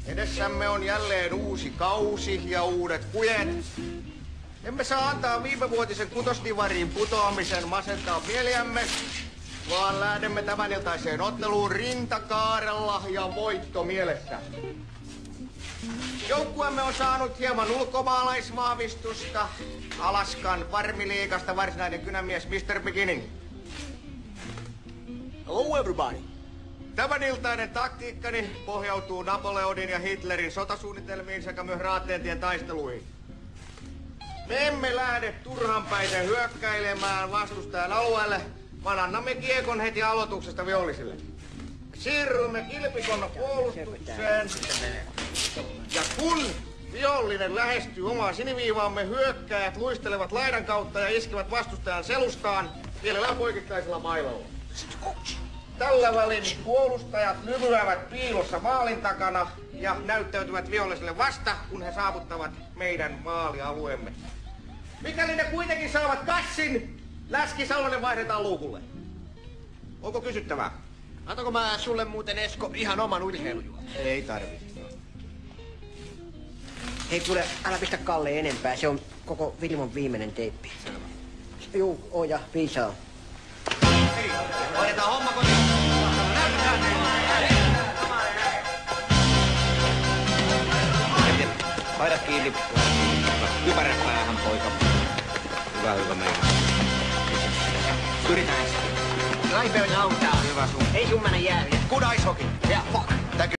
Edessämme on jälleen uusi kausi ja uudet kujet. Emme saa antaa viimevuotisen kutosdivariin putoamisen masentaa mieliämme, vaan lähdemme tämän iltaiseen otteluun rintakaarella ja voitto mielessä. Joukkueemme on saanut hieman ulkomaalaisvahvistusta. Alaskan farmiliigasta varsinainen kynämies Mr. Beginning. Hello everybody. Tämän iltainen taktiikkani pohjautuu Napoleonin ja Hitlerin sotasuunnitelmiin sekä myös Raateentien taisteluihin. Me emme lähde turhanpäiten hyökkäilemään vastustajan alueelle, vaan annamme kiekon heti aloituksesta vihollisille. Siirrymme kilpikonna puolustukseen. Ja kun vihollinen lähestyy omaa siniviivaamme, hyökkäjät luistelevat laidan kautta ja iskevät vastustajan selustaan, mielellään poikittaisella mailalla. Tällä välin puolustajat lymyävät piilossa maalin takana ja näyttäytyvät viholliselle vasta, kun he saavuttavat meidän maalialueemme. Mikäli ne kuitenkin saavat kassin, läski Salonen vaihdetaan luukulle. Onko kysyttävää? Antanko mä sulle muuten, Esko, ihan oman urheilujuon? Ei tarvi. Hei kuule, älä pistä Kalle enempää, se on koko Vilmon viimeinen teippi. Juu, oo ja viisaa. Hei, hoidetaan homma kotiin. Laita kiinni. Kypärät päähän, poika. Hyvä meidän. Pyritään. Raipeon auttaa. Hyvä sun. Ei sun mennä jääviä. Good ice hockey. Ja fuck.